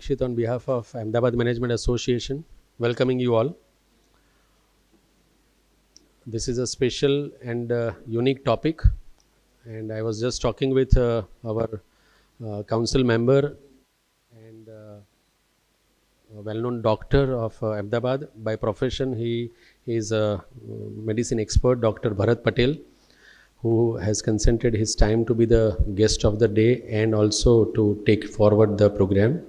Shit on behalf of Ahmedabad Management Association, welcoming you all. This is a special and unique topic, and I was just talking with our council member and a well-known doctor of Ahmedabad. By profession, he is a medicine expert, Dr. Bharat Patel, who has consented his time to be the guest of the day and also to take forward the program.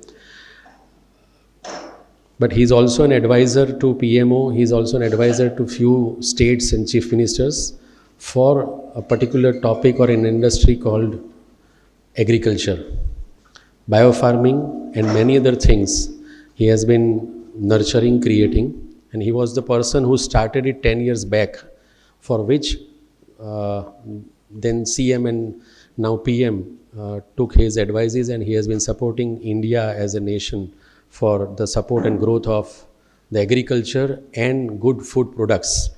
But he's also an advisor to PMO. He's also an advisor to few states and chief ministers for a particular topic or an industry called agriculture, biofarming, and many other things. He has been nurturing, creating, and he was the person who started it 10 years back, for which uh, then CM and now PM took his advices, and he has been supporting India as a nation for the support and growth of the agriculture and good food products.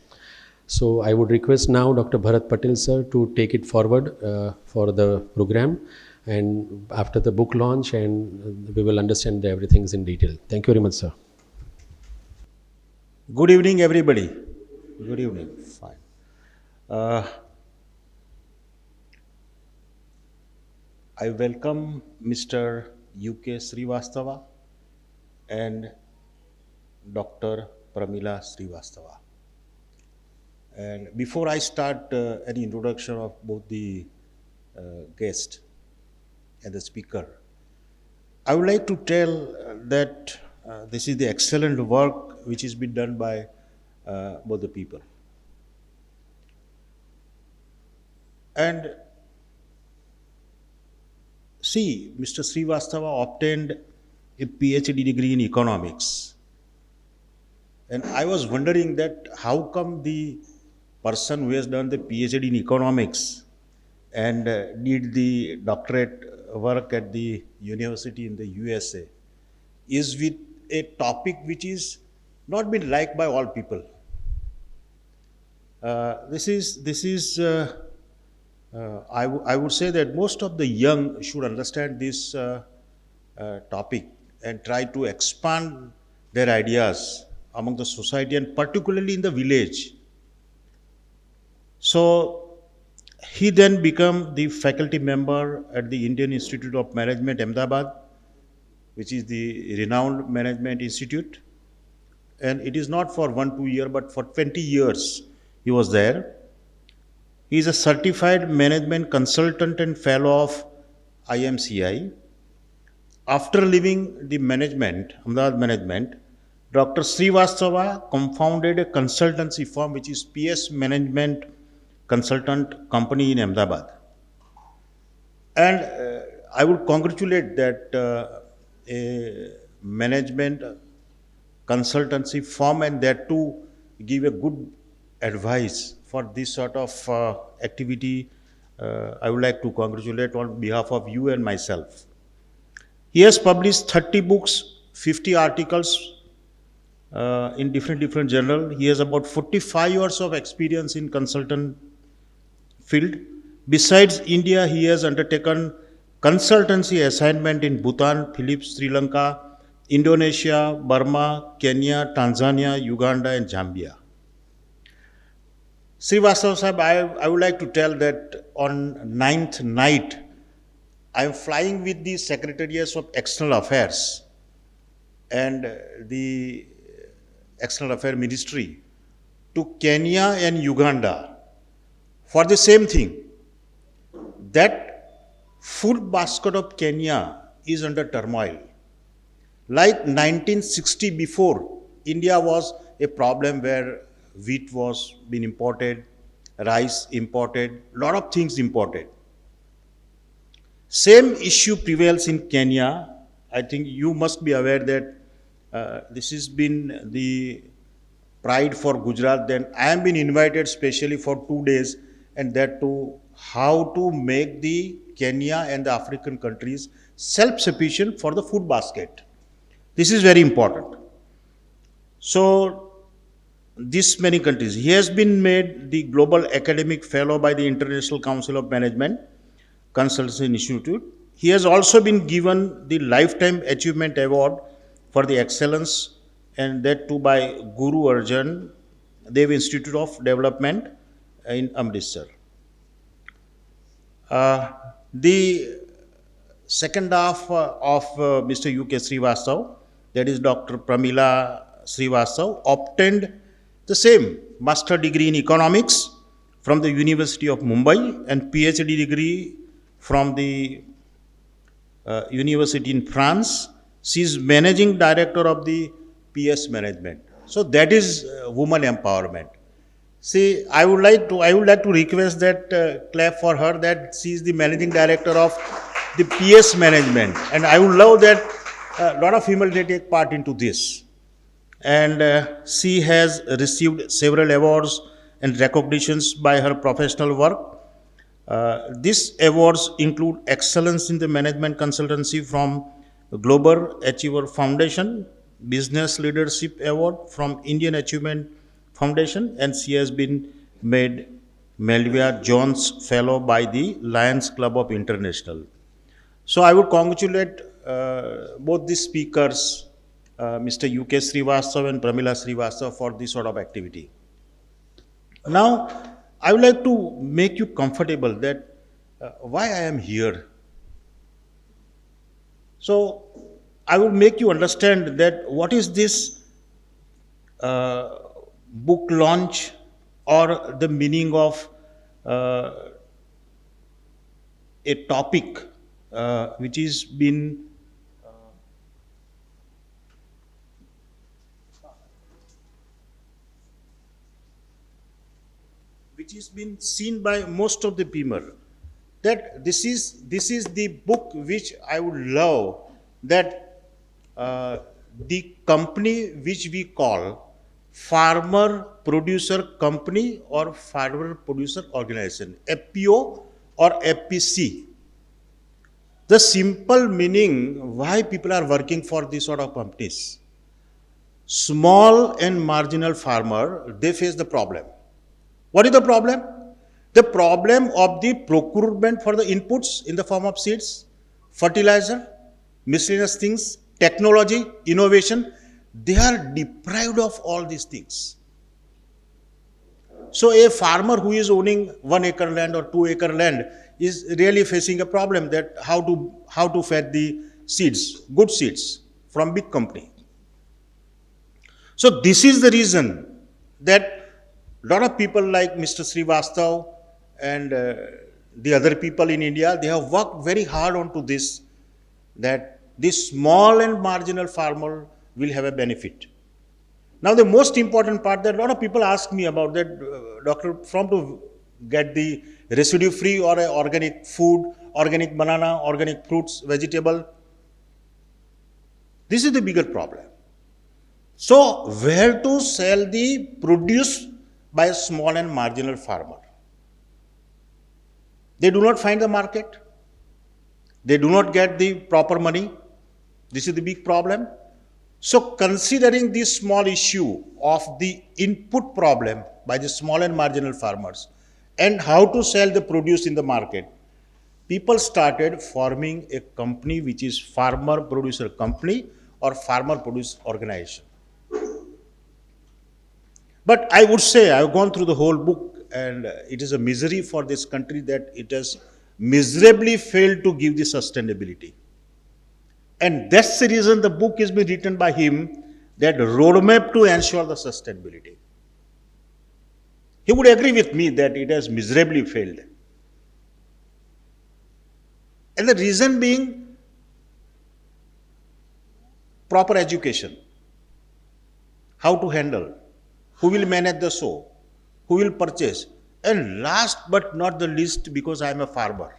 So I would request now Dr. Bharat Patel sir to take it forward for the program, and after the book launch, and we will understand everything in detail. Thank you very much, sir. Good evening, everybody. Good evening. Fine. Uh, I welcome Mr. UK Srivastava and Dr. Pramila Srivastava. And before I start any introduction of both the guest and the speaker, I would like to tell that this is the excellent work which is being done by both the people. And see, Mr. Srivastava obtained a PhD degree in economics. And I was wondering that how come the person who has done the PhD in economics and did the doctorate work at the university in the USA is with a topic which is not been liked by all people. I would say that most of the young should understand this topic and try to expand their ideas among the society and particularly in the village. So he then became the faculty member at the Indian Institute of Management, Ahmedabad, which is the renowned management institute. And it is not for 1-2 years, but for 20 years he was there. He is a certified management consultant and fellow of IMCI. After leaving the management, Ahmedabad management, Dr. Srivastava co-founded a consultancy firm which is PS Management Consultant Company in Ahmedabad. And I would congratulate that a management consultancy firm and that too give a good advice for this sort of activity. I would like to congratulate on behalf of you and myself. He has published 30 books, 50 articles in different journals. He has about 45 years of experience in consultant field. Besides India, he has undertaken consultancy assignment in Bhutan, Philippines, Sri Lanka, Indonesia, Burma, Kenya, Tanzania, Uganda, and Zambia. Srivastava Sahib, I would like to tell that on 9th night, I am flying with the Secretariats of External Affairs and the External Affairs Ministry to Kenya and Uganda for the same thing. That food basket of Kenya is under turmoil. Like 1960 before, India was a problem where wheat was being imported, rice imported, lot of things imported. Same issue prevails in Kenya. I think you must be aware that this has been the pride for Gujarat. Then I am been invited specially for 2 days, and that too how to make the Kenya and the African countries self-sufficient for the food basket. This is very important. So this many countries. He has been made the Global Academic Fellow by the International Council of Management Consultancy Institute. He has also been given the Lifetime Achievement Award for the excellence, and that too by Guru Arjan Dev Institute of Development in Amritsar. The second half of Mr. UK Srivastav, that is Dr. Pramila Srivastav, obtained the same master degree in economics from the University of Mumbai and PhD degree from the university in France. She is managing director of the PS management. So that is woman empowerment. See, I would like to request that clap for her, that she is the managing director of the PS management, and I would love that a lot of female they take part into this. And she has received several awards and recognitions by her professional work. These awards include Excellence in the Management Consultancy from Global Achiever Foundation, Business Leadership Award from Indian Achievement Foundation, and she has been made Melvia Jones Fellow by the Lions Club of International. So I would congratulate both the speakers, Mr. UK Srivastav and Pramila Srivastav, for this sort of activity. Now, I would like to make you comfortable that why I am here. So, I will make you understand that what is this book launch or the meaning of a topic which is been seen by most of the people, that this is the book which I would love that the company which we call Farmer Producer Company or Farmer Producer Organization, FPO or FPC. The simple meaning why people are working for these sort of companies. Small and marginal farmer, they face the problem. What is the problem? The problem of the procurement for the inputs in the form of seeds, fertilizer, miscellaneous things, technology, innovation. They are deprived of all these things. So a farmer who is owning 1 acre land or 2 acre land is really facing a problem, that how to fetch the seeds, good seeds from big company. So this is the reason that a lot of people like Mr. Srivastav and the other people in India, they have worked very hard onto this, that this small and marginal farmer will have a benefit. Now the most important part that a lot of people ask me about, that doctor, from to get the residue free or a organic food, organic banana, organic fruits, vegetable. This is the bigger problem. So where to sell the produce by a small and marginal farmer? They do not find the market. They do not get the proper money. This is the big problem. So considering this small issue of the input problem by the small and marginal farmers and how to sell the produce in the market, people started forming a company which is Farmer Producer Company or Farmer Produce Organization. But I would say, I've gone through the whole book, and it is a misery for this country that it has miserably failed to give the sustainability. And that's the reason the book has been written by him, that roadmap to ensure the sustainability. He would agree with me that it has miserably failed. And the reason being proper education. How to handle, who will manage the sow, who will purchase. And last but not the least, because I am a farmer,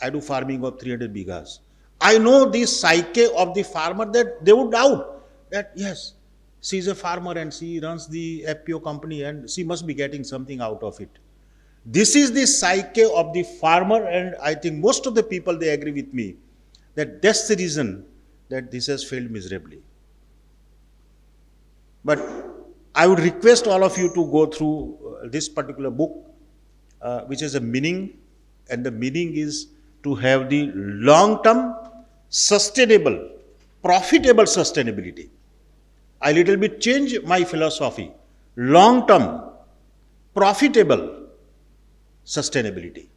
I do farming of 300 bighas. I know the psyche of the farmer, that they would doubt that yes, she is a farmer and she runs the FPO company and she must be getting something out of it. This is the psyche of the farmer, and I think most of the people, they agree with me that that's the reason that this has failed miserably. But I would request all of you to go through this particular book, which has a meaning, and the meaning is to have the long-term, sustainable, profitable sustainability. I little bit change my philosophy. Long-term, profitable sustainability.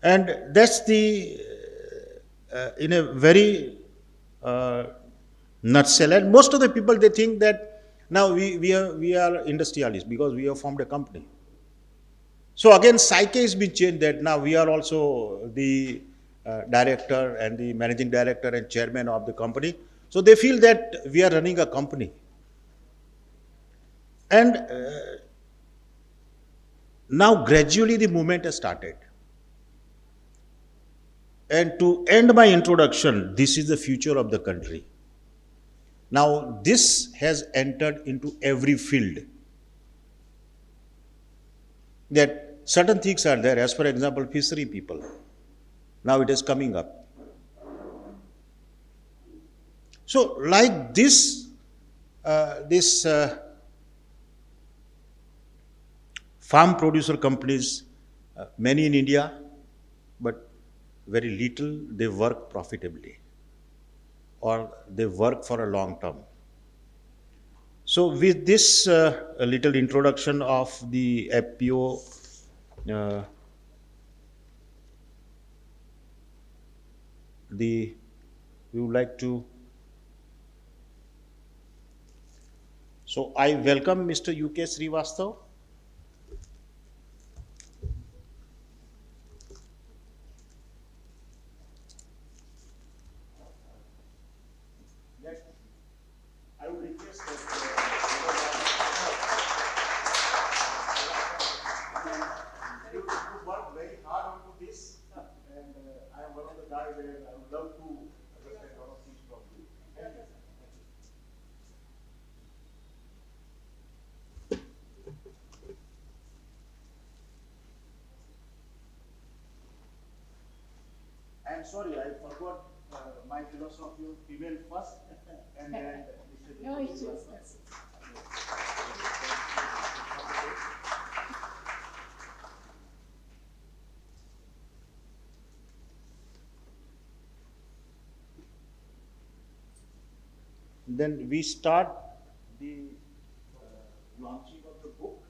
And that's the, in a very nutshell. And most of the people, they think that now we are industrialists because we have formed a company. So again, psyche has been changed that now we are also the director and the managing director and chairman of the company. So they feel that we are running a company. And now gradually the movement has started. And to end my introduction, this is the future of the country. Now, this has entered into every field. That certain things are there, as for example, fishery people. Now it is coming up. So, like this, farm producer companies, many in India, but very little they work profitably or they work for a long term. So with this little introduction of the FPO, we would like to, so I welcome Mr. UK Srivastav. I would request that you work very hard on this, and I am one of the guys where I would love to understand a lot of things from you. Thank you. I am sorry, I forgot my philosophy of female first, and then Mr. No issues. Then we start the launching of the book.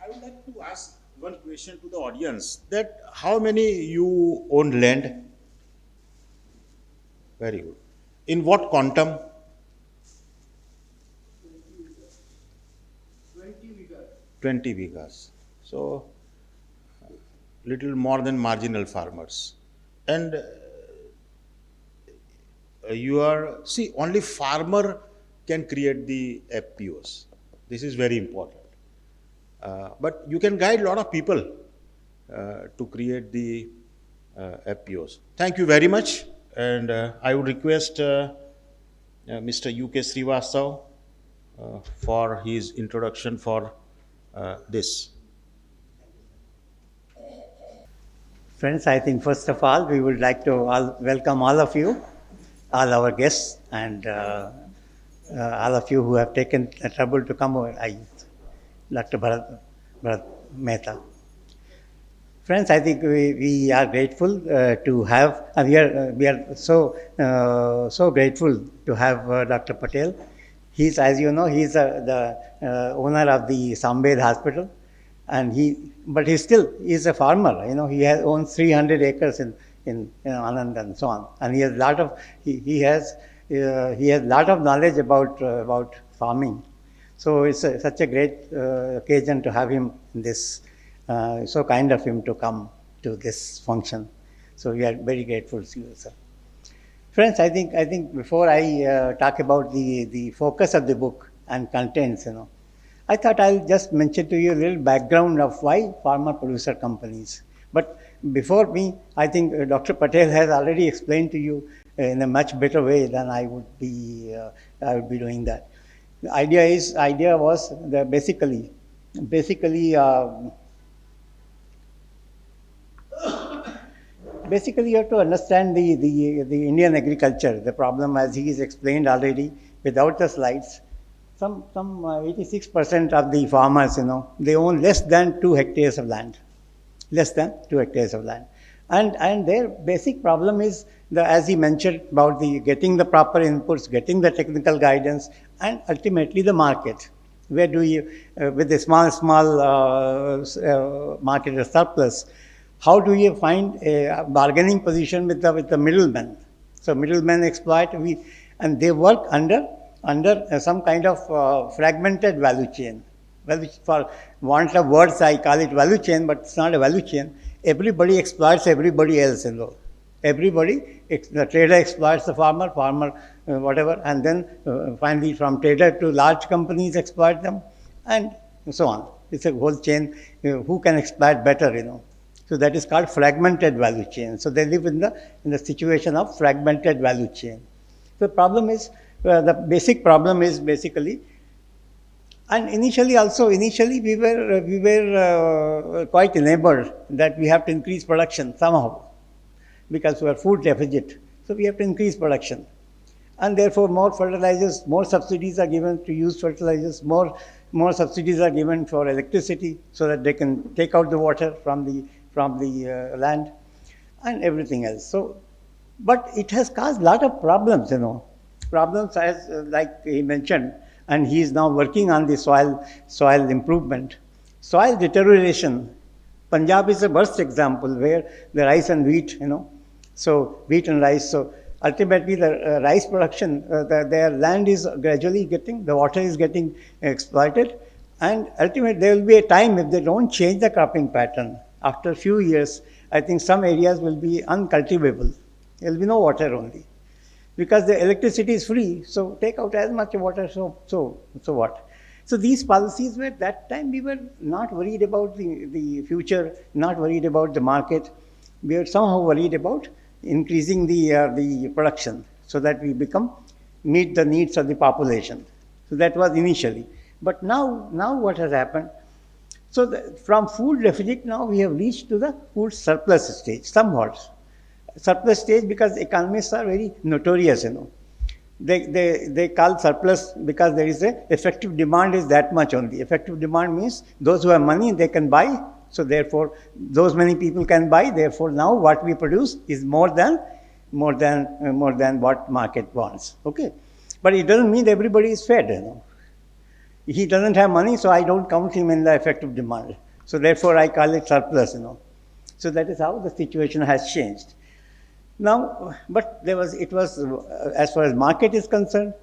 I would like to ask one question to the audience, that how many you own land? Very good. In what quantum? 20 vigas. So, little more than marginal farmers. And you are, see, only farmer can create the FPOs. This is very important. But you can guide a lot of people to create the FPOs. Thank you very much. And I would request Mr. UK Srivastav for his introduction for this. Friends, I think first of all, we would like to welcome all of you, all our guests, and all of you who have taken the trouble to come over. Dr. Bharat Mehta. Friends, I think we are grateful to have, we are so grateful to have Dr. Patel. He's, as you know, he's the owner of the Sambed Hospital, and but he's a farmer. You know, owns 300 acres in Anand and so on, and he has lot of knowledge about farming. So it's such a great occasion to have him in this. So kind of him to come to this function. So we are very grateful to you, sir. Friends, I think before I talk about the focus of the book and contents, I thought I'll just mention to you a little background of why farmer-producer companies. But before me, I think Dr. Patel has already explained to you in a much better way than I would be doing that. The idea was that basically, you have to understand the Indian agriculture, the problem as he is explained already without the slides. Some 86% of the farmers, they own less than 2 hectares of land. Less than 2 hectares of land. And their basic problem is, as he mentioned, about getting the proper inputs, getting the technical guidance, and ultimately the market. Where do you, with the small market or surplus, how do you find a bargaining position with the middlemen? So middlemen exploit, and they work under some kind of fragmented value chain. Well, for want of words, I call it value chain, but it's not a value chain. Everybody exploits everybody else in law. Everybody, the trader exploits the farmer, whatever, and then finally from trader to large companies exploit them, and so on. It's a whole chain. Who can exploit better, So that is called fragmented value chain. So they live in the situation of fragmented value chain. The problem is, the basic problem is basically, and initially we were quite enabled that we have to increase production somehow, because we are food deficit. So we have to increase production. And therefore more fertilizers, more subsidies are given to use fertilizers, more subsidies are given for electricity so that they can take out the water from the land and everything else. So, but it has caused a lot of problems, Problems as like he mentioned, and he is now working on the soil improvement. Soil deterioration. Punjab is the worst example where the rice and wheat, so wheat and rice. So ultimately the rice production, their land is gradually the water is getting exploited, and ultimately there will be a time if they don't change the cropping pattern. After a few years, I think some areas will be uncultivable. There will be no water only. Because the electricity is free, so take out as much water, so what? So these policies were, that time we were not worried about the future, not worried about the market. We were somehow worried about increasing the production so that we meet the needs of the population. So that was initially. But now what has happened? So from food deficit now we have reached to the food surplus stage, somewhat. Surplus stage because economists are very notorious, They call surplus because there is effective demand is that much only. Effective demand means those who have money, they can buy. So therefore, those many people can buy. Therefore, now what we produce is more than what market wants. Okay, but it doesn't mean everybody is fed. He doesn't have money, so I don't count him in the effective demand. So therefore, I call it surplus. So that is how the situation has changed. Now, but it was as far as market is concerned,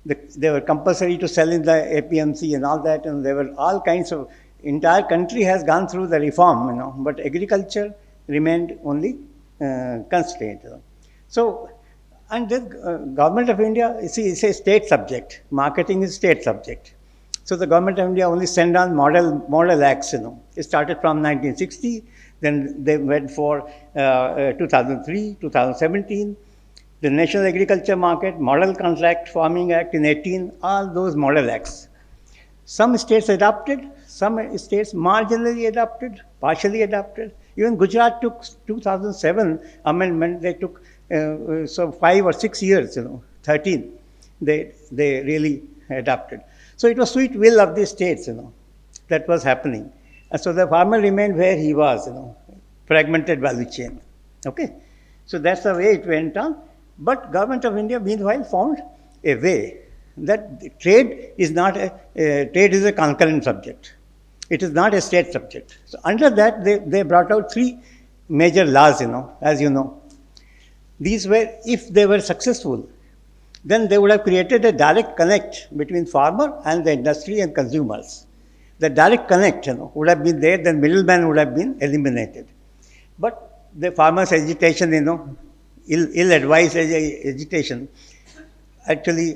they were compulsory to sell in the APMC and all that, and there were all kinds of, entire country has gone through the reform, but agriculture remained only constrained. So, and the government of India, is a state subject. Marketing is state subject. So the government of India only sent on model acts, It started from 1960. Then they went for 2003, 2017, the National Agriculture Market, Model Contract Farming Act in 18, all those model acts. Some states adopted, some states marginally adopted, partially adopted. Even Gujarat took 2007 amendment, they took 5 or 6 years, 13, they really adopted. So it was sweet will of the states, that was happening. And so the farmer remained where he was, fragmented value chain. Okay, so that's the way it went on. But government of India, meanwhile, found a way that trade is not trade is a concurrent subject. It is not a state subject. So under that, they brought out 3 major laws, as you know. These were, if they were successful, then they would have created a direct connect between farmer and the industry and consumers. The direct connect, would have been there, then middleman would have been eliminated. But the farmers' agitation, ill-advised agitation, actually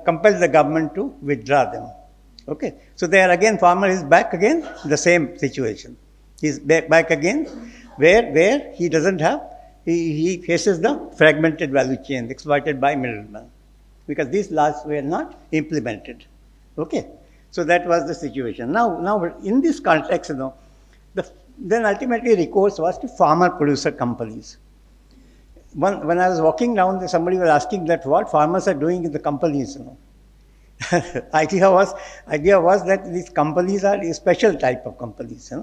compelled the government to withdraw them. Okay, so there again, farmer is back again, the same situation. He's back again, where he doesn't have, he faces the fragmented value chain exploited by middlemen, because these laws were not implemented. Okay, so that was the situation. Now in this context, then ultimately recourse was to farmer-producer companies. When I was walking down, somebody was asking that what farmers are doing in the companies. idea was that these companies are a special type of companies.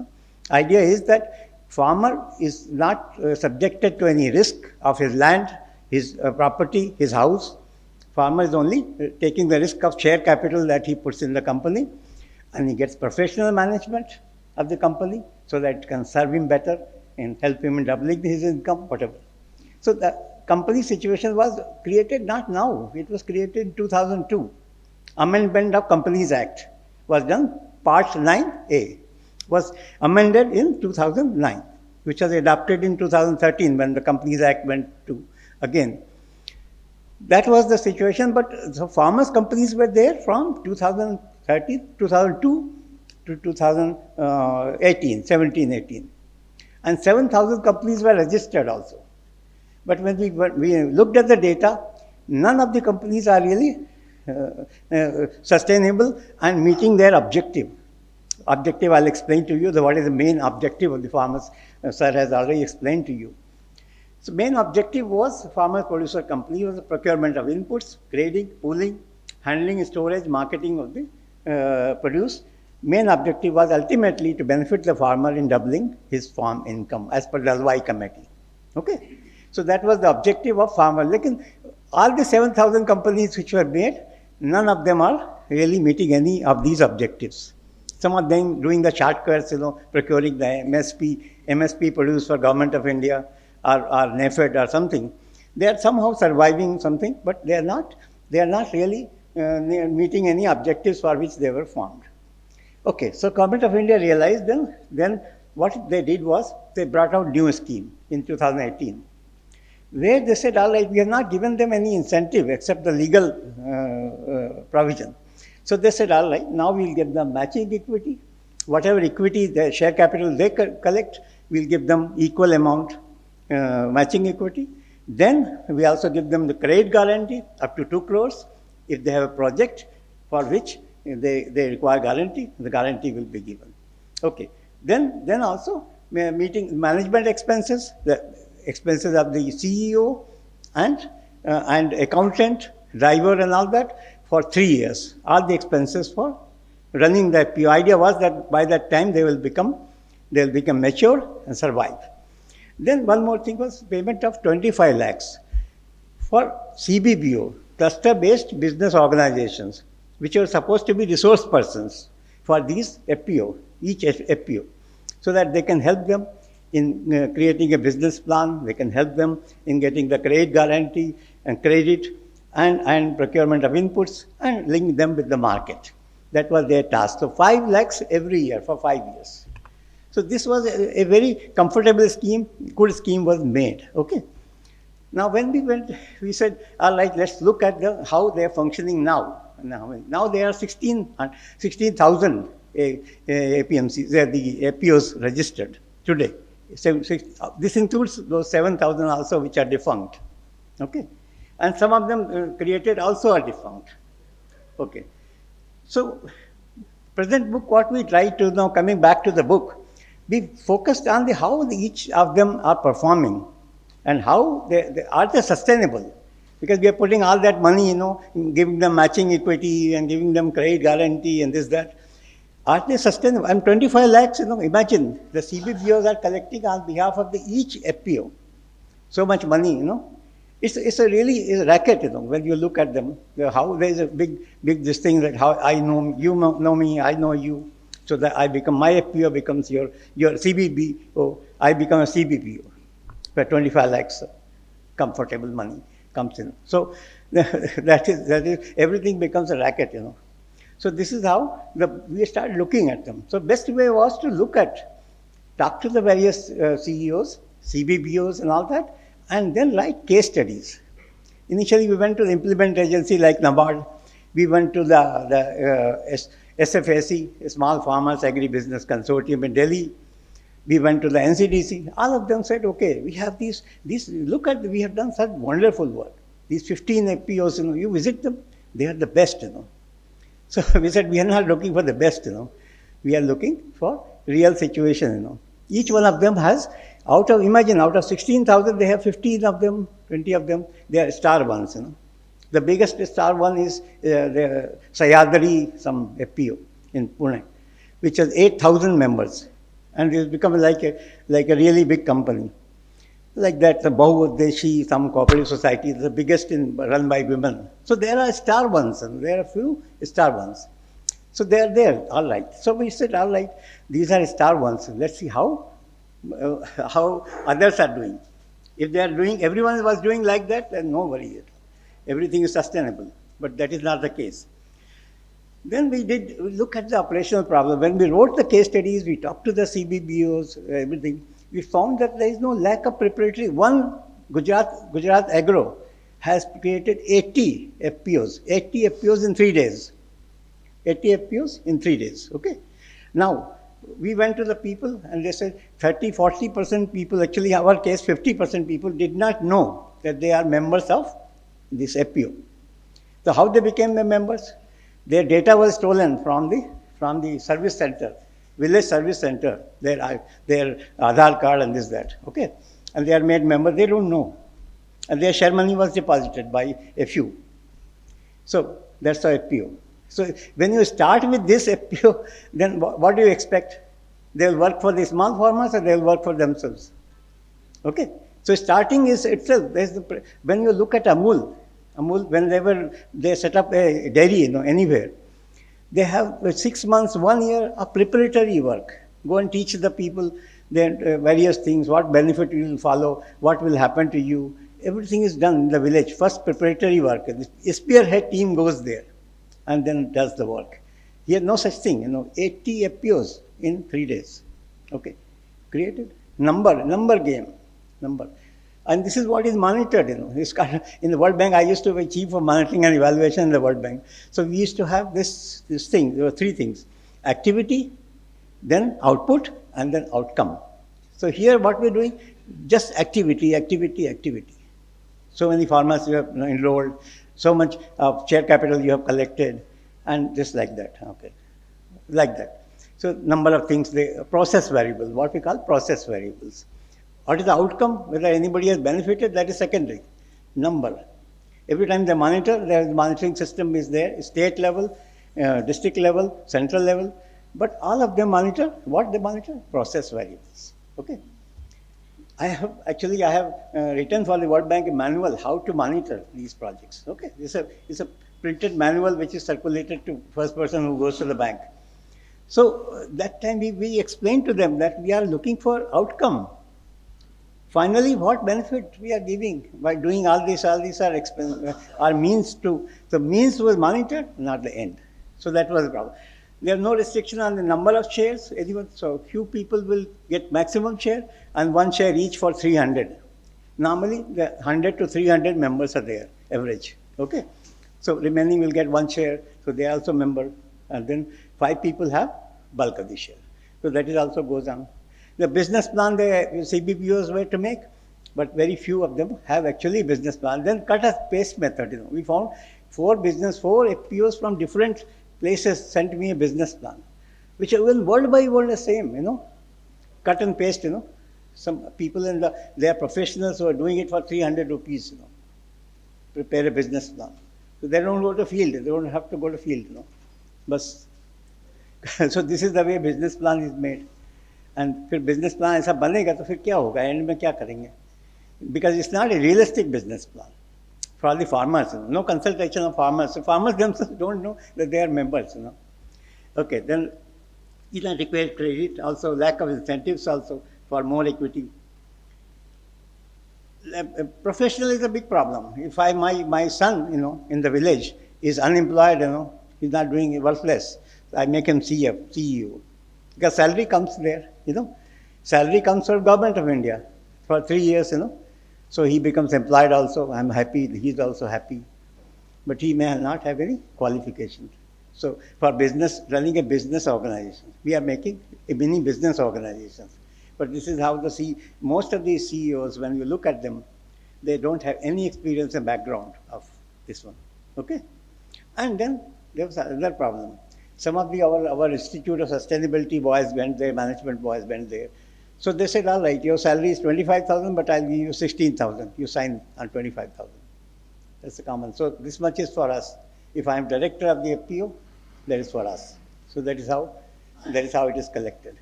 Idea is that farmer is not subjected to any risk of his land, his property, his house. Farmer is only taking the risk of share capital that he puts in the company, and he gets professional management of the company so that it can serve him better and help him in doubling his income, whatever. So the company situation was created not now, it was created in 2002. Amendment of Companies Act was done, Part 9A was amended in 2009, which was adopted in 2013 when the Companies Act went to again. That was the situation, but the farmers' companies were there from 2002 to 2018, 17, 18. And 7,000 companies were registered also. But when we looked at the data, none of the companies are really sustainable and meeting their objective. Objective, I'll explain to you what is the main objective of the farmers. Sir has already explained to you. So main objective was farmer-producer company was the procurement of inputs, grading, pooling, handling, storage, marketing of the produce. Main objective was ultimately to benefit the farmer in doubling his farm income as per the Dalwai Committee. Okay, so that was the objective of farmer. Like all the 7,000 companies which were made, none of them are really meeting any of these objectives. Some of them doing the shortcuts, procuring the MSP produced for Government of India, or NAFED or something. They are somehow surviving something, but they are not really meeting any objectives for which they were formed. Okay, so Government of India realized then what they did was they brought out new scheme in 2018, where they said, all right, we have not given them any incentive except the legal provision. So they said, all right, now we'll give them matching equity. Whatever equity, the share capital they collect, we'll give them equal amount matching equity. Then we also give them the credit guarantee up to 2 crores. If they have a project for which they require guarantee, the guarantee will be given. Okay. Then also meeting management expenses, the expenses of the CEO and accountant, driver and all that for 3 years. All the expenses for running the FPO. Idea was that by that time they will become mature and survive. Then one more thing was payment of 25 lakhs for CBBO, cluster-based business organizations, which are supposed to be resource persons for these FPO, each FPO, so that they can help them in creating a business plan, they can help them in getting the credit guarantee and credit and procurement of inputs and link them with the market. That was their task. So 5 lakhs every year for 5 years. So this was a very comfortable scheme, good scheme was made, okay. Now when we went, we said, all right, let's look at how they are functioning now. Now there are 16,000 APMCs, the APOs registered today. This includes those 7,000 also which are defunct, okay. And some of them created also are defunct, okay. So present book, what we try to now, coming back to the book, we focused on how each of them are performing and how are they sustainable, because we are putting all that money, giving them matching equity and giving them credit guarantee and this, that. Are they sustainable? And 25 lakhs, imagine the CBBOs are collecting on behalf of each FPO so much money, It's a really racket, when you look at them, how there is a big this thing that how I know, you know me, I know you. So that I become, my FPO becomes your CBBO, I become a CBBO, where 25 lakhs comfortable money comes in. So that is everything becomes a racket, So this is how we start looking at them. So best way was to talk to the various CEOs, CBBOs and all that, and then write case studies. Initially we went to the implement agency like NABARD, we went to the SFAC, Small Farmers Agri-Business Consortium in Delhi. We went to the NCDC. All of them said, okay, we have these, look at, we have done such wonderful work. These 15 FPOs, you visit them, they are the best, So we said, we are not looking for the best, We are looking for real situation, Each one of them has, imagine, out of 16,000, they have 15 of them, 20 of them, they are star ones, The biggest star one is the Sayadri, some FPO in Pune, which has 8,000 members. And it's become like a really big company. Like that, the Bahudeshi, some cooperative society, the biggest run by women. So there are star ones, and there are a few star ones. So they are there, all right. So we said, all right, these are star ones. Let's see how others are doing. If they are doing, everyone was doing like that, then no worry. Everything is sustainable. But that is not the case. Then we look at the operational problem. When we wrote the case studies, we talked to the CBBOs, everything. We found that there is no lack of preparatory. One, Gujarat Agro has created 80 FPOs. 80 FPOs in 3 days. 80 FPOs in 3 days, okay? Now, we went to the people and they said 30-40% people, actually our case 50% people did not know that they are members of this FPO. So how they became the members? Their data was stolen from the service center, village service center, their Aadhaar card and this, that, okay? And they are made members, they don't know. And their share money was deposited by a few. So that's the FPO. So when you start with this FPO, then what do you expect? They'll work for the small farmers or they'll work for themselves. Okay? So starting is itself, when you look at Amul, whenever they set up a dairy, anywhere, they have 6 months, 1 year of preparatory work. Go and teach the people the various things, what benefit you will follow, what will happen to you. Everything is done in the village. First preparatory work. The spearhead team goes there and then does the work. Here, no such thing, 80 FPOs in 3 days. Okay, created number game. And this is what is monitored, In the World Bank, I used to be chief of monitoring and evaluation in the World Bank. So we used to have this thing. There were 3 things: activity, then output, and then outcome. So here, what we're doing, just activity. So many farmers you have enrolled, so much share capital you have collected, and just like that. Okay, like that. So number of things, the process variables, what we call process variables. What is the outcome? Whether anybody has benefited, that is secondary. Number. Every time they monitor, the monitoring system is there, state level, district level, central level. But all of them monitor, what they monitor? Process variables. Okay. I have written for the World Bank a manual how to monitor these projects. Okay. It's a printed manual which is circulated to first person who goes to the bank. So that time we explained to them that we are looking for outcome. Finally, what benefit we are giving by doing all these are means to, the means was monitored, not the end. So that was the problem. There are no restriction on the number of shares, so few people will get maximum share and 1 share each for 300. Normally, the 100 to 300 members are there, average, okay? So remaining will get 1 share, so they are also member, and then 5 people have bulk of the share. So that is also goes on. The business plan the CBPOs were to make, but very few of them have actually business plan. Then cut and paste method. We found 4 FPOs from different places sent me a business plan, which are word by word the same. Cut and paste. Some people they are professionals who are doing it for 300 rupees. Prepare a business plan. So they don't go to field. They don't have to go to field. But so this is the way business plan is made. And फिर business plan ऐसा बनेगा तो फिर क्या होगा and में क्या करेंगे because it's not a realistic business plan for the farmers, no consultation of farmers. So farmers themselves don't know that they are members, Okay, then inadequate credit, also lack of incentives also for more equity. Professional is a big problem. If my son, in the village is unemployed, he's not doing worthless, I make him CEO. Because salary comes there, Salary comes from Government of India for 3 years, So he becomes employed also. I'm happy, he's also happy. But he may not have any qualifications. So for business, running a business organization, we are making a mini business organizations. But this is how most of these CEOs, when you look at them, they don't have any experience and background of this one. Okay? And then there was another problem. Some of our Institute of Sustainability boys went there, management boys went there. So they said, all right, your salary is 25,000, but I'll give you 16,000. You sign on 25,000. That's the common. So this much is for us. If I am director of the FPO, that is for us. So that is how it is collected.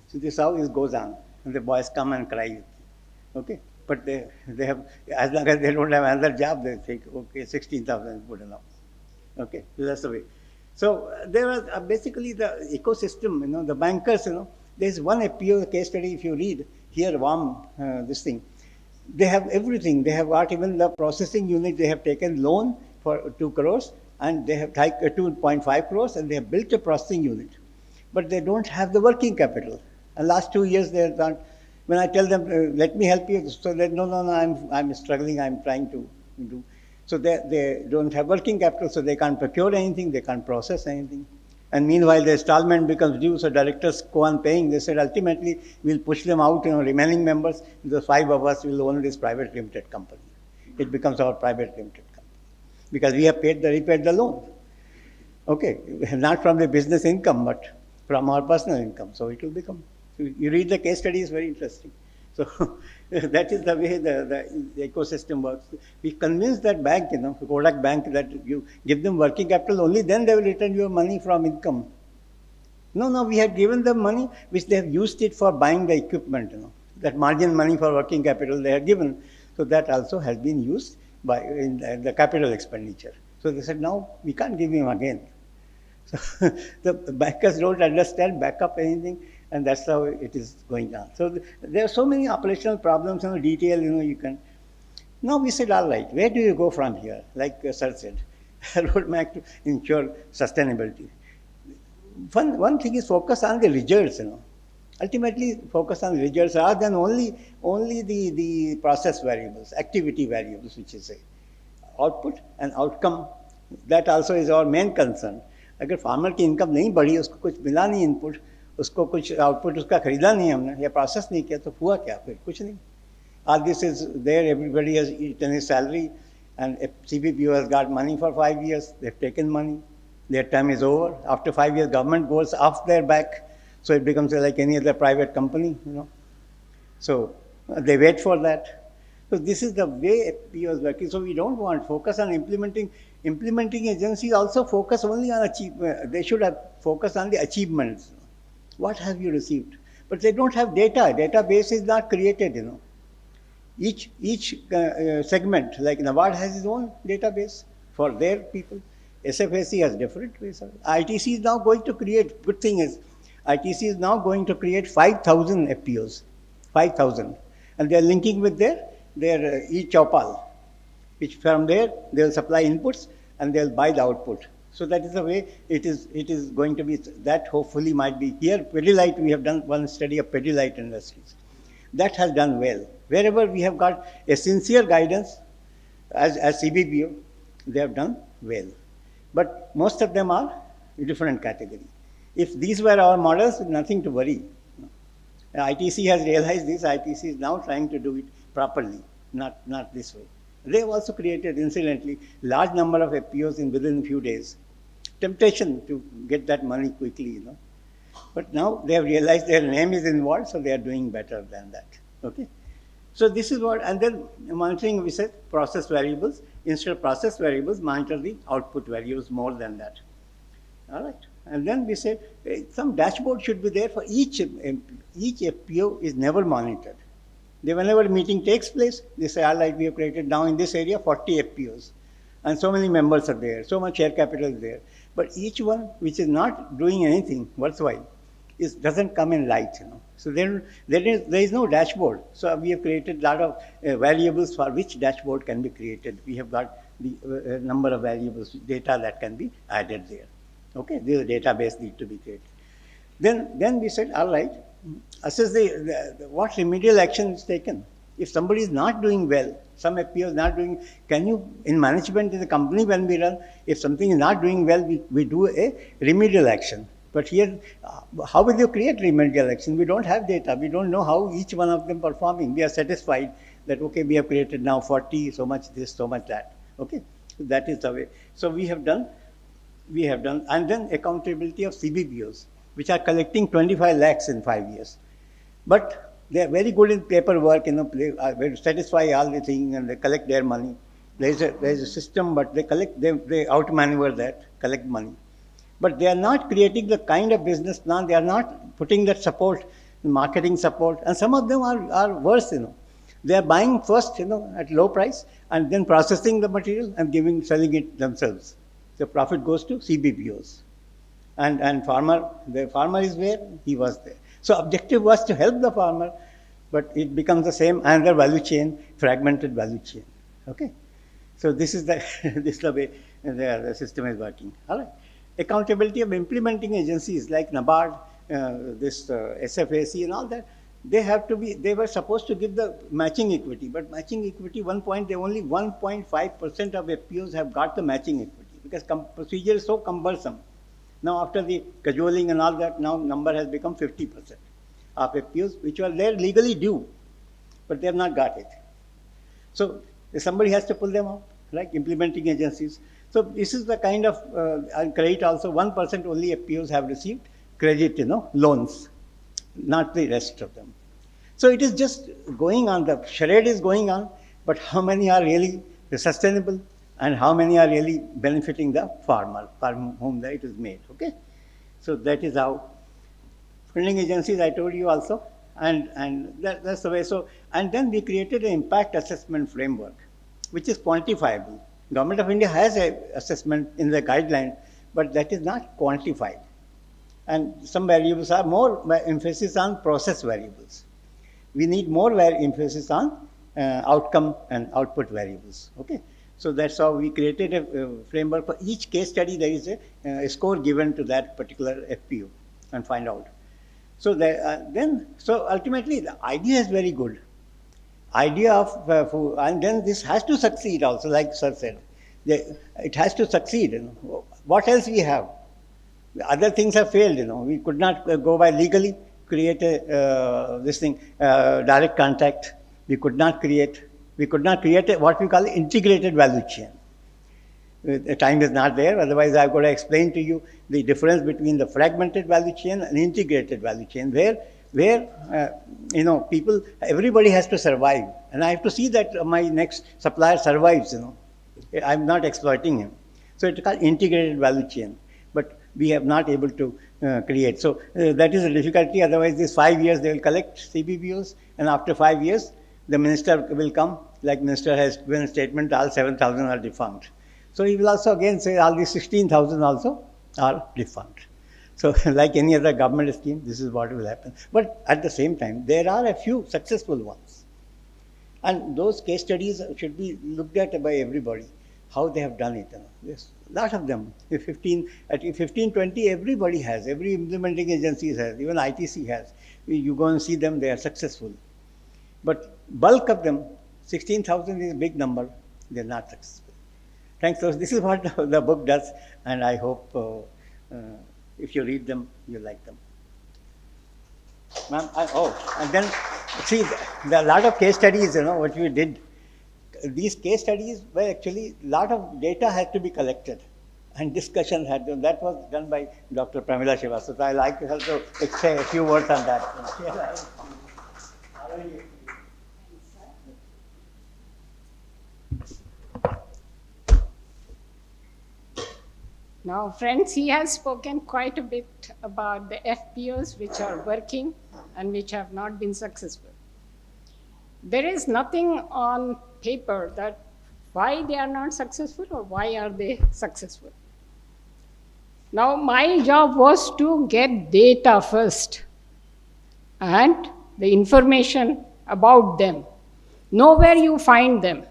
So this is how it goes on. And the boys come and cry. Okay? But they have, as long as they don't have another job, they think, okay, 16,000 is good enough. Okay? So that's the way. So there are basically the ecosystem, the bankers, there's one FPO case study, if you read here, this thing. They have everything. They have got even the processing unit. They have taken loan for 2 crores and they have 2.5 crores and they have built a processing unit. But they don't have the working capital. And last 2 years they have done. When I tell them, let me help you, so they no, I'm struggling, I'm trying to do. So they don't have working capital, so they can't procure anything, they can't process anything. And meanwhile, the installment becomes due, so directors go on paying. They said, ultimately, we'll push them out, remaining members, the 5 of us will own this private limited company. It becomes our private limited company. Because we have repaid the loan. Okay, not from the business income, but from our personal income. So it will become, you read the case study, it's very interesting. So that is the way the ecosystem works. We convince that bank, Kodak Bank, that you give them working capital, only then they will return your money from income. No, we have given them money which they have used it for buying the equipment, That margin money for working capital they have given. So that also has been used in the capital expenditure. So they said, now we can't give him again. So the bankers don't understand, back up anything. And that's how it is going on. So there are so many operational problems, detail, you can. Now we said, all right, where do you go from here? Like Sir said, roadmap to ensure sustainability. One thing is focus on the results, Ultimately, focus on results rather than only the process variables, activity variables, which is output and outcome. That also is our main concern. अगर farmer की income नहीं बढ़ी, उसको कुछ मिला नहीं input, उसको कुछ आउटपुट उसका खरीदा नहीं हमने या प्रोसेस नहीं किया, तो हुआ क्या फिर? कुछ नहीं. All this is there, everybody has eaten his salary, and if CBPO has got money for 5 years, they've taken money, their time is over. After 5 years, government goes off their back, so it becomes like any other private company, So they wait for that. So this is the way FPO is working. So we don't want focus on implementing. Implementing agencies also focus only on achievement. They should have focus on the achievements. What have you received? But they don't have data. Database is not created, Each segment, like NABARD has its own database for their people. SFAC has different ways. ITC is now going to create, good thing is, ITC is now going to create 5,000 FPOs. 5,000. And they are linking with their e-Chopal, which from there they will supply inputs and they will buy the output. So that is the way it is going to be. That hopefully might be here. Pidilite, we have done one study of Pidilite Industries. That has done well. Wherever we have got a sincere guidance as CBPO, they have done well. But most of them are a different category. If these were our models, nothing to worry. ITC has realized this. ITC is now trying to do it properly, not this way. They have also created, incidentally, large number of FPOs within a few days. Temptation to get that money quickly, But now they have realized their name is involved, so they are doing better than that. Okay. So this is what, and then monitoring, we said process variables. Instead of process variables, monitor the output values more than that. All right. And then we said some dashboard should be there for each FPO is never monitored. Whenever a meeting takes place, they say, all right, we have created now in this area 40 FPOs. And so many members are there, so much share capital is there. But each one which is not doing anything worthwhile doesn't come in light, So there is no dashboard. So we have created a lot of variables for which dashboard can be created. We have got the number of variables, data that can be added there. Okay, the database need to be created. Then we said, all right, assess what remedial action is taken. If somebody is not doing well, some FPO is not doing, can you, in management in the company when we run, if something is not doing well, we do a remedial action. But here, how will you create remedial action? We don't have data. We don't know how each one of them performing. We are satisfied that, okay, we have created now 40, so much this, so much that. Okay, so that is the way. So we have done, and then accountability of CBPOs, which are collecting 25 lakhs in 5 years. But they are very good in paperwork, they satisfy all the things and they collect their money. There is a system, but they outmaneuver that, collect money. But they are not creating the kind of business plan, they are not putting that support, marketing support, and some of them are worse, They are buying first, at low price, and then processing the material and selling it themselves. The profit goes to CBPOs. And the farmer is where? He was there. So objective was to help the farmer, but it becomes the same, another value chain, fragmented value chain. Okay? So this is the way the system is working. All right. Accountability of implementing agencies like NABARD, SFAC and all that, they were supposed to give the matching equity, but matching equity, only 1.5% of FPOs have got the matching equity because procedure is so cumbersome. Now after the cajoling and all that, now number has become 50% of FPOs, which were there legally due, but they have not got it. So somebody has to pull them out, like implementing agencies. So this is the kind of credit also, 1% only FPOs have received credit, loans, not the rest of them. So it is just going on, the charade is going on, but how many are really sustainable and how many are really benefiting the farmer for whom it is made, okay? So that is how. Funding agencies, I told you also, and that's the way. So, and then we created an impact assessment framework, which is quantifiable. Government of India has an assessment in the guideline, but that is not quantified. And some variables are more emphasis on process variables. We need more emphasis on outcome and output variables. Okay, so that's how we created a framework for each case study. There is a score given to that particular FPO, and find out. So so ultimately the idea is very good. Idea of and then this has to succeed also, like sir said. It has to succeed. What else we have? Other things have failed. We could not go by legally create direct contact. We could not create what we call integrated value chain. The time is not there. Otherwise, I've got to explain to you the difference between the fragmented value chain and integrated value chain, where everybody has to survive, and I have to see that my next supplier survives. I'm not exploiting him. So it's called integrated value chain, but we have not able to create. So that is a difficulty. Otherwise, these 5 years they will collect CBPOs, and after 5 years, the minister will come. Like minister has given a statement, all 7,000 are defunct. So he will also again say all these 16,000 also are defunct. So like any other government scheme, this is what will happen. But at the same time, there are a few successful ones. And those case studies should be looked at by everybody, how they have done it. There's a lot of them. 15, 20, everybody has. Every implementing agency has. Even ITC has. You go and see them, they are successful. But bulk of them, 16,000 is a big number. They're not successful. Thanks. So this is what the book does, and I hope if you read them, you like them. Ma'am, and then see, there are a lot of case studies, what we did. These case studies were actually, a lot of data had to be collected, and discussion had to, that was done by Dr. Pramila Srivastava. So I like to also say a few words on that. Now, friends, he has spoken quite a bit about the FPOs which are working and which have not been successful. There is nothing on paper that why they are not successful or why are they successful. Now, my job was to get data first and the information about them. Nowhere you find them.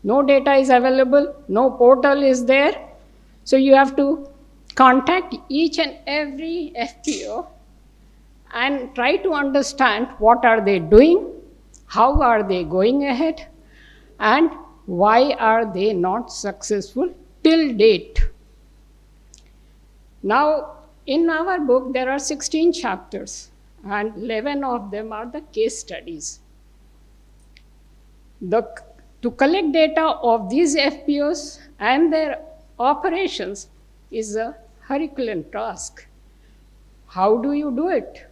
No data is available, no portal is there. So you have to contact each and every FPO and try to understand what are they doing, how are they going ahead, and why are they not successful till date. Now, in our book, there are 16 chapters, and 11 of them are the case studies. To collect data of these FPOs and their operations is a Herculean task. How do you do it?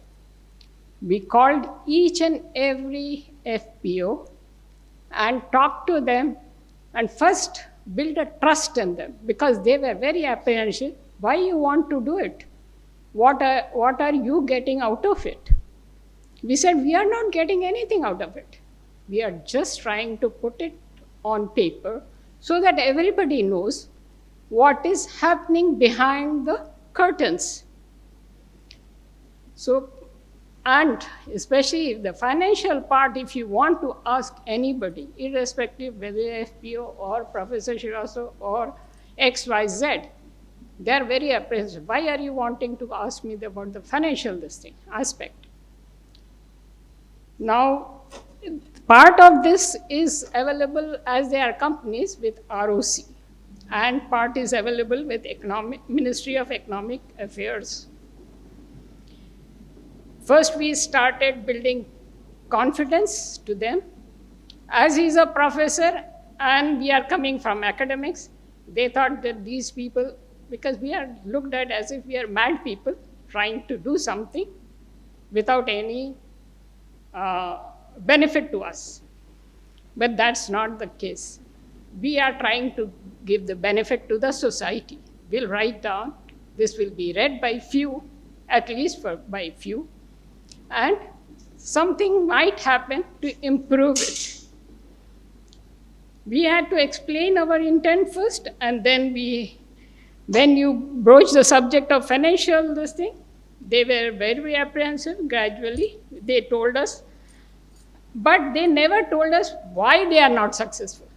We called each and every FPO and talked to them and first build a trust in them, because they were very apprehensive. Why you want to do it? What are you getting out of it? We said, we are not getting anything out of it. We are just trying to put it on paper so that everybody knows what is happening behind the curtains. So, and especially the financial part, if you want to ask anybody, irrespective whether FPO or Professor Srivastava or XYZ, they are very apprehensive. Why are you wanting to ask me about the financial aspect? Now, part of this is available as they are companies with ROC, and part is available with Ministry of Economic Affairs. First, we started building confidence to them. As he's a professor and we are coming from academics, they thought that these people, because we are looked at as if we are mad people trying to do something without any benefit to us. But that's not the case. We are trying to give the benefit to the society. We'll write down, this will be read by few, at least by few, and something might happen to improve it. We had to explain our intent first, and then when you broach the subject of financial they were very apprehensive. Gradually, they told us, but they never told us why they are not successful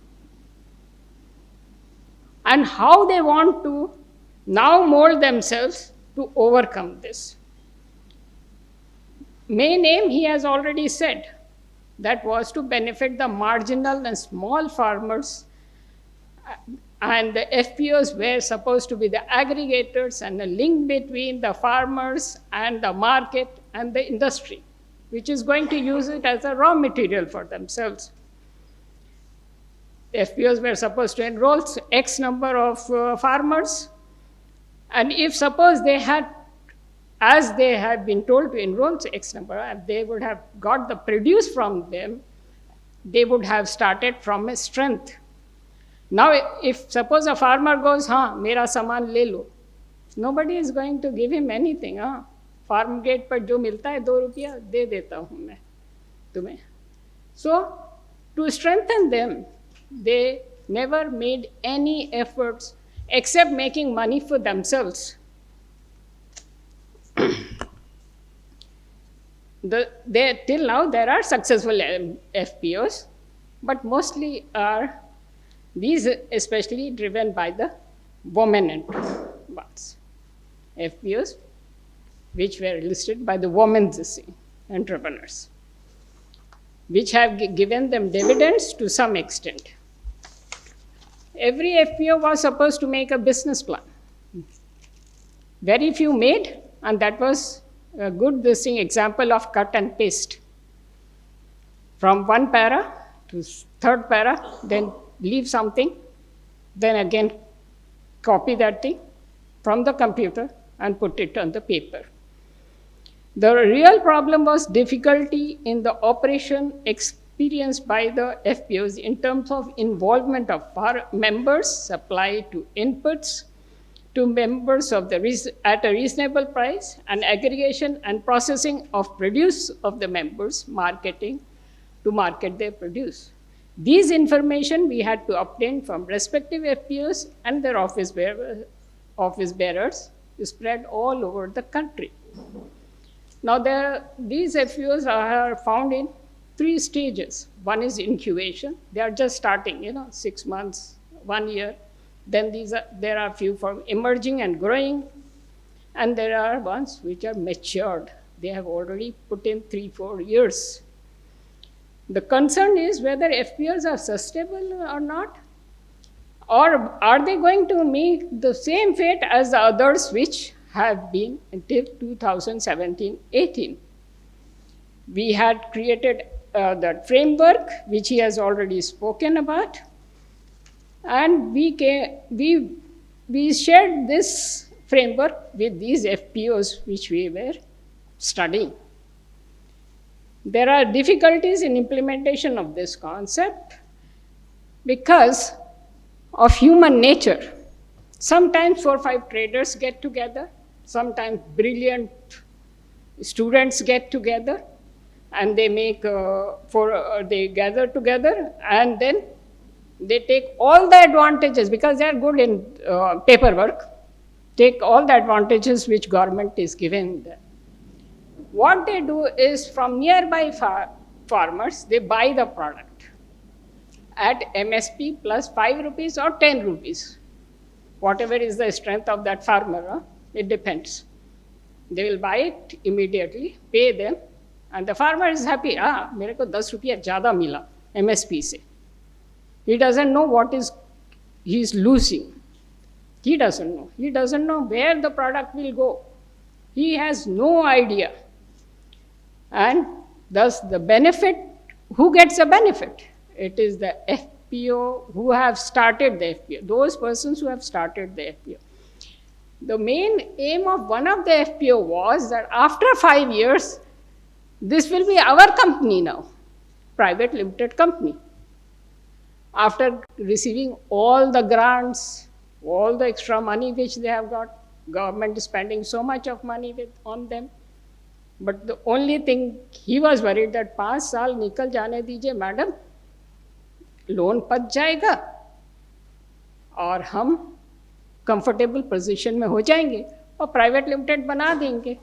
and how they want to now mold themselves to overcome this. Main aim, he has already said, that was to benefit the marginal and small farmers, and the FPOs were supposed to be the aggregators and the link between the farmers and the market and the industry, which is going to use it as a raw material for themselves. The FPOs were supposed to enroll X number of farmers, and if suppose they had, as they had been told to enroll X number, and they would have got the produce from them, they would have started from a strength. Now, if suppose a farmer goes, mera saman le lo, nobody is going to give him anything. Farm gate par jo milta hai, 2 rupiya de deta hu main tumhe. So, to strengthen them, they never made any efforts except making money for themselves. Till now, there are successful FPOs, but mostly are these especially driven by the women ones. FPOs, which were listed by the women entrepreneurs, which have given them dividends to some extent. Every FPO was supposed to make a business plan. Very few made, and that was a good example of cut and paste. From one para to third para, then leave something, then again copy that thing from the computer and put it on the paper. The real problem was difficulty in the operation experienced by the FPOs in terms of involvement of members, supply to inputs, to members of at a reasonable price, and aggregation and processing of produce of the members, marketing to market their produce. These information we had to obtain from respective FPOs and their office bearers spread all over the country. Now, these FPOs are found in 3 stages. One is incubation. They are just starting, 6 months, 1 year. Then there are few for emerging and growing, and there are ones which are matured. They have already put in 3-4 years. The concern is whether FPOs are sustainable or not, or are they going to meet the same fate as the others which have been until 2017-18. We had created that framework which he has already spoken about, and we shared this framework with these FPOs which we were studying. There are difficulties in implementation of this concept because of human nature. Sometimes 4 or 5 traders get together, sometimes brilliant students get together, and they make they gather together, and then they take all the advantages because they are good in paperwork, take all the advantages which government is giving them. What they do is from nearby farmers, they buy the product at MSP plus 5 rupees or 10 rupees. Whatever is the strength of that farmer, it depends. They will buy it immediately, pay them, and the farmer is happy. मेरे को 10 रुपया ज़्यादा मिला MSP से. He doesn't know what he is losing. He doesn't know. He doesn't know where the product will go. He has no idea. And thus the benefit, who gets the benefit? It is the FPO who have started the FPO, those persons who have started the FPO. The main aim of one of the FPO was that after 5 years, this will be our company now, private limited company. After receiving all the grants, all the extra money which they have got, government is spending so much of money on them. But the only thing he was worried that 5 साल निकल जाने दीजिए madam, loan पच जाएगा और हम comfortable position में हो जाएंगे और प्राइवेट लिमिटेड बना देंगे.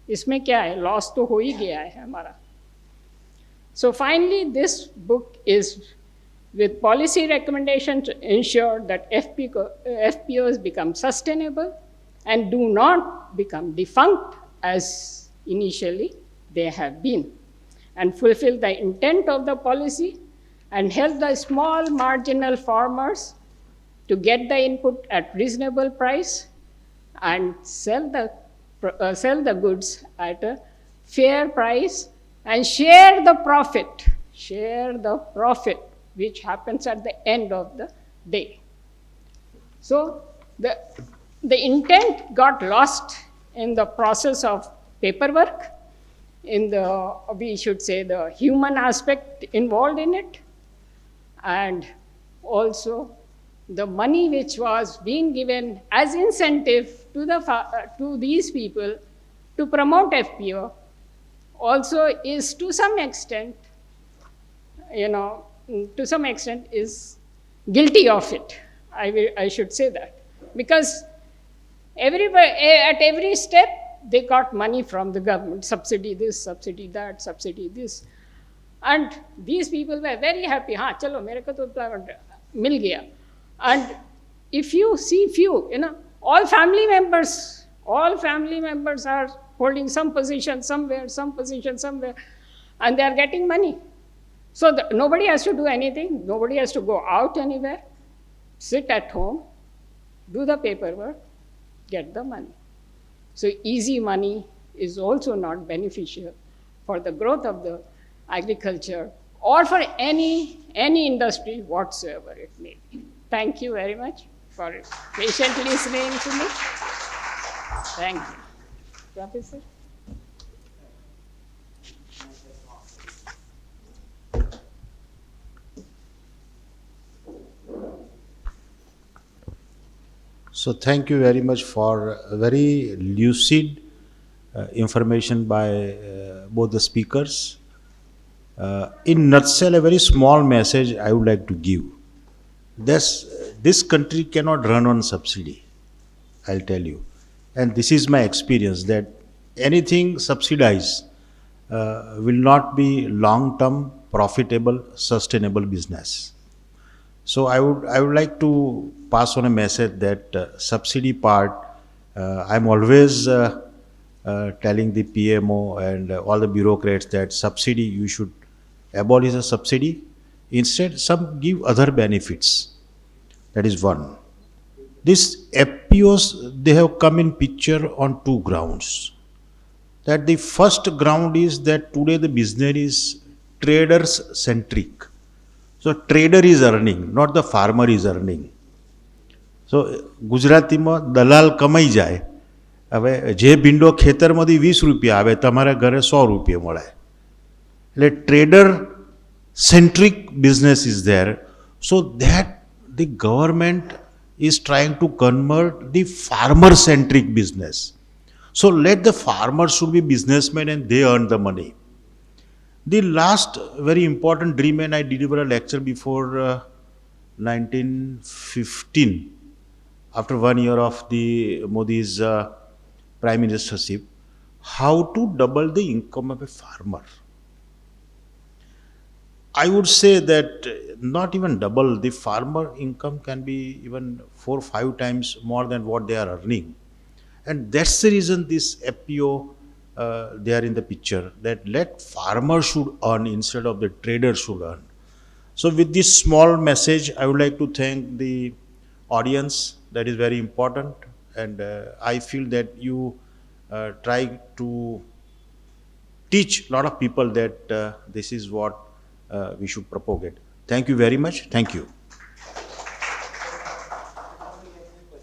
इसमें क्या है, लॉस तो हो ही गया है हमारा. So finally this book is with policy recommendation to ensure that FPOs become sustainable and do not become defunct as initially they have been, and fulfill the intent of the policy and help the small marginal farmers to get the input at reasonable price and sell the goods at a fair price and share the profit which happens at the end of the day. So the intent got lost in the process of paperwork, in the, we should say, the human aspect involved in it, and also the money which was being given as incentive to these people to promote FPO also is to some extent, is guilty of it. I should say that, because at every step they got money from the government, subsidy this, subsidy that, subsidy this, and these people were very happy. हाँ चलो मेरे को तो मिल गया. And if you see few, all family members are holding some position somewhere, and they are getting money. So nobody has to do anything. Nobody has to go out anywhere. Sit at home, do the paperwork, get the money. So easy money is also not beneficial for the growth of the agriculture or for any industry whatsoever it may be. Thank you very much for patiently listening to me. Thank you. Professor? So thank you very much for very lucid information by both the speakers. In nutshell, a very small message I would like to give. This country cannot run on subsidy, I'll tell you. And this is my experience, that anything subsidized will not be long-term, profitable, sustainable business. So I would like to pass on a message that subsidy part, I'm always telling the PMO and all the bureaucrats that subsidy you should abolish a subsidy. Instead, some give other benefits. That is one. These FPOs, they have come in picture on two grounds. That the first ground is that today the business is traders centric. So trader is earning, not the farmer is earning. So ગુજરાતીમાં દલાલ કમાઈ જાય. હવે જે ભીંડો ખેતરમાંથી 20 રૂપિયા આવે તમારા ઘરે 100 રૂપિયા મળે. એટલે trader centric business is there. So that the government is trying to convert the farmer centric business. So let the farmers should be businessmen and they earn the money. The last very important dream, and I delivered a lecture before 1915, after 1 year of the Modi's prime ministership, how to double the income of a farmer. I would say that not even double, the farmer income can be even 4 or 5 times more than what they are earning. And that's the reason this FPO, they are in the picture, that let farmers should earn instead of the traders should earn. So with this small message, I would like to thank the audience. That is very important. And I feel that you try to teach a lot of people that this is what we should propagate. Thank you very much. Thank you.